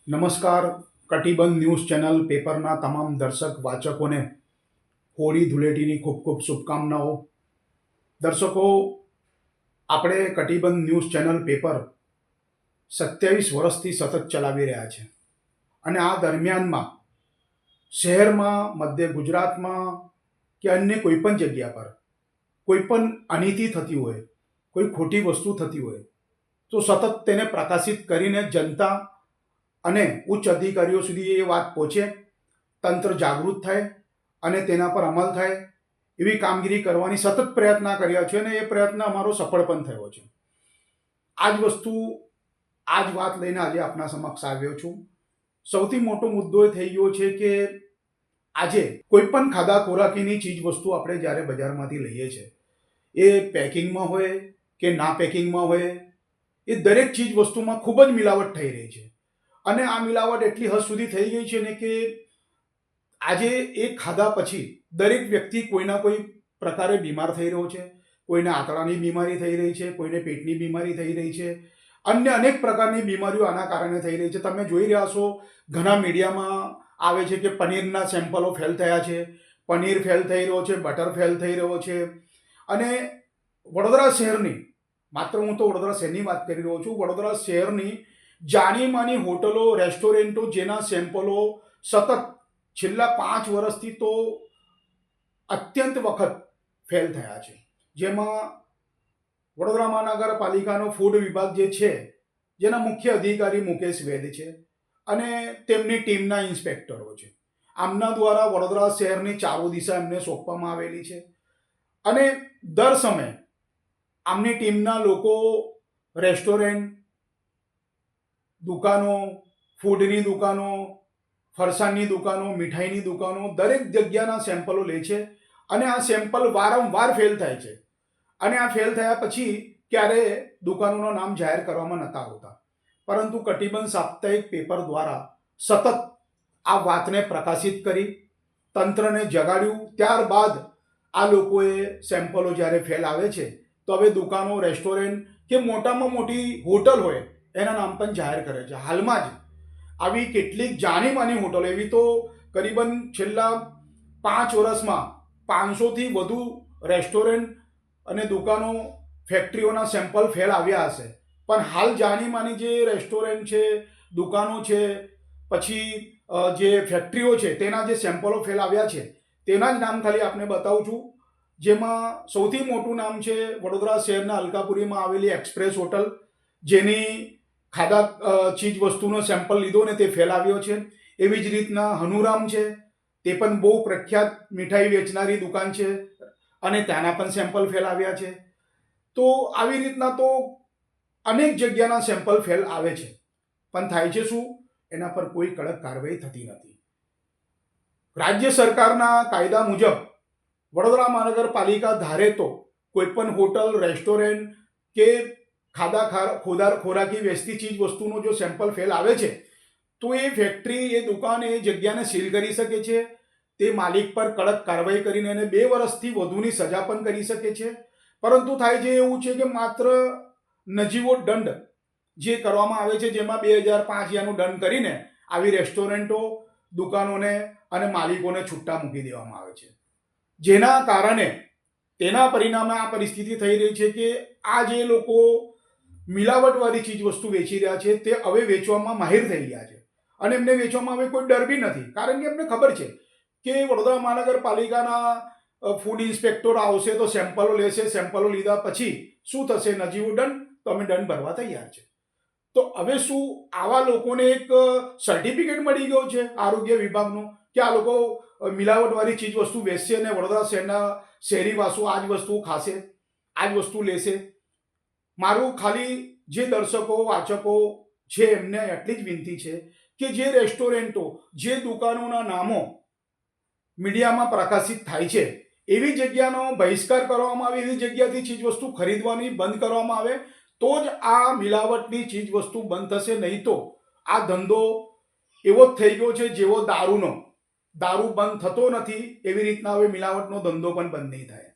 નમસ્કાર. કટિબંધ news channel પેપરના તમામ દર્શક વાચકોને હોળી ધૂળેટીની ખૂબ ખૂબ શુભકામનાઓ. દર્શકો, આપણે કટિબંધ ન્યૂઝ ચેનલ પેપર 27 વર્ષથી સતત ચલાવી રહ્યા છે અને આ દરમિયાનમાં શહેરમાં, મધ્ય ગુજરાતમાં કે અન્ય કોઈપણ જગ્યા પર કોઈપણ અનીતિ થતી હોય, કોઈ ખોટી વસ્તુ થતી હોય તો સતત તેને પ્રકાશિત કરીને જનતા અને ઉચ્ચ અધિકારીઓ સુધી એ વાત પહોંચે, તંત્ર જાગૃત થાય અને તેના પર અમલ થાય એવી કામગીરી કરવાની સતત પ્રયત્ન કર્યા છે અને એ પ્રયત્ન અમારો સફળ પણ થયો છે. આ જ વસ્તુ, આ જ વાત લઈને આજે આપના સમક્ષ આવ્યો છું. સૌથી મોટો મુદ્દો એ થઈ ગયો છે કે આજે કોઈ પણ ખાધા ખોરાકીની ચીજ વસ્તુ આપણે જ્યારે બજારમાંથી લઈએ છીએ, એ પેકિંગમાં હોય કે ના પેકિંગમાં હોય, એ દરેક ચીજ વસ્તુમાં ખૂબ જ મિલાવટ થઈ રહી છે. અને આ મિલાવટ એટલી હદ સુધી થઈ ગઈ છે ને કે આજે એ ખાધા પછી દરેક વ્યક્તિ કોઈના કોઈ પ્રકારે બીમાર થઈ રહ્યો છે. કોઈને આંતરડાની બીમારી થઈ રહી છે, કોઈને પેટની બીમારી થઈ રહી છે, અન્ય અનેક પ્રકારની બીમારીઓ આના કારણે થઈ રહી છે. તમે જોઈ રહ્યા છો, ઘણા મીડિયામાં આવે છે કે પનીરના સેમ્પલો ફેલ થયા છે, પનીર ફેલ થઈ રહ્યો છે, બટર ફેલ થઈ રહ્યો છે. અને વડોદરા શહેરની, માત્ર હું તો વડોદરા શહેરની વાત કરી રહ્યો છું, વડોદરા શહેરની જાણી માની હોટલો, રેસ્ટોરન્ટો જેના સેમ્પલો સતત છેલ્લા 5 વર્ષથી તો અત્યંત વખત ફેલ થયા છે. જેમાં વડોદરા મહાનગરપાલિકાનો ફૂડ વિભાગ જે છે, જેના મુખ્ય અધિકારી મુકેશ વૈદ છે અને તેમની ટીમના ઇન્સ્પેક્ટરો છે. આમના દ્વારા વડોદરા શહેરની ચારો દિશા એમને સોંપવામાં આવેલી છે અને દર સમયે આમની ટીમના લોકો રેસ્ટોરન્ટ, દુકાનો, ફૂડની દુકાનો, ફરસાણની દુકાનો, મીઠાઈની દુકાનો, દરેક જગ્યાના સેમ્પલો લે છે અને આ સેમ્પલ વારંવાર ફેલ થાય છે. અને આ ફેલ થયા પછી ક્યારે દુકાનોનું નામ જાહેર કરવામાં નહોતા હોતા, પરંતુ કટિબંધ સાપ્તાહિક પેપર દ્વારા સતત આ વાતને પ્રકાશિત કરી, તંત્રને જગાડ્યું. ત્યારબાદ આ લોકોએ સેમ્પલો જ્યારે ફેલ આવે છે તો હવે દુકાનો, રેસ્ટોરન્ટ કે મોટામાં મોટી હોટલ હોય એના નામ પણ જાહેર કરે છે. હાલમાં જ આવી કેટલીક જાણીમાની હોટલો, એવી તો કરીબન છેલ્લા 5 વર્ષમાં 500થી વધુ રેસ્ટોરન્ટ અને દુકાનો, ફેક્ટરીઓના સેમ્પલ ફેલ આવ્યા હશે. પણ હાલ જાણીમાની જે રેસ્ટોરન્ટ છે, દુકાનો છે, પછી જે ફેક્ટરીઓ છે, તેના જે સેમ્પલો ફેલ આવ્યા છે તેના જ નામ ખાલી આપને બતાવું છું. જેમાં સૌથી મોટું નામ છે વડોદરા શહેરના અલકાપુરીમાં આવેલી એક્સપ્રેસ હોટલ, જેની ખાધા ચીજ વસ્તુનો સેમ્પલ લીધો ને તે ફેલ આવ્યો છે. એવી જ રીતના હનુરામ છે, તે પણ બહુ પ્રખ્યાત મીઠાઈ વેચનારી દુકાન છે અને ત્યાંના પણ સેમ્પલ ફેલ આવ્યા છે. તો આવી રીતના તો અનેક જગ્યાના સેમ્પલ ફેલ આવે છે, પણ થાય છે શું? એના પર કોઈ કડક કાર્યવાહી થતી નથી. રાજ્ય સરકારના કાયદા મુજબ વડોદરા મહાનગરપાલિકા ધારે તો કોઈ પણ હોટલ, રેસ્ટોરન્ટ કે ખોરાકી વેચતી ચીજ વસ્તુનો જો સેમ્પલ ફેલ આવે છે તો એ ફેક્ટરી, એ દુકાન, એ જગ્યાને સીલ કરી શકે છે. તે માલિક પર કડક કાર્યવાહી કરીને એને 2 વર્ષથી વધુની સજા પણ કરી શકે છે. પરંતુ થાય છે એવું છે કે માત્ર નજીવો દંડ જે કરવામાં આવે છે, જેમાં 2005 દંડ કરીને આવી રેસ્ટોરન્ટો, દુકાનોને અને માલિકોને છૂટા મૂકી દેવામાં આવે છે. જેના કારણે, તેના પરિણામે આ પરિસ્થિતિ થઈ રહી છે કે આ જે લોકો મિલાવટવાળી ચીજ વસ્તુ વેચી રહ્યા છે તે હવે વેચવામાં માહિર થઈ ગયા છે અને એમને વેચવામાં હવે કોઈ ડર બી નથી. કારણ કે એમને ખબર છે કે વડોદરા મહાનગરપાલિકાના ફૂડ ઇન્સ્પેક્ટર આવશે તો સેમ્પલો લેશે, સેમ્પલો લીધા પછી શું થશે? નજીવો દંડ, તો અમે દંડ ભરવા તૈયાર છે. તો હવે શું આવા લોકોને એક સર્ટિફિકેટ મળી ગયો છે આરોગ્ય વિભાગનો કે આ લોકો મિલાવટવાળી ચીજ વસ્તુ વેચશે અને વડોદરા શહેરના શહેરીવાસીઓ આ જ વસ્તુ ખાશે, આ જ વસ્તુ લેશે? મારું ખાલી જે દર્શકો, વાચકો છે એમને એટલી જ વિનંતી છે કે જે રેસ્ટોરન્ટો, જે દુકાનોના નામો મીડિયામાં પ્રકાશિત થાય છે એવી જગ્યાનો બહિષ્કાર કરવામાં આવે, એવી જગ્યાથી ચીજ વસ્તુ ખરીદવાની બંધ કરવામાં આવે તો જ આ મિલાવટની ચીજ વસ્તુ બંધ થશે. નહીં તો આ ધંધો એવો જ થઈ ગયો છે જેવો દારૂનો. દારૂ બંધ થતો નથી એવી રીતના હવે મિલાવટનો ધંધો પણ બંધ નહીં થાય.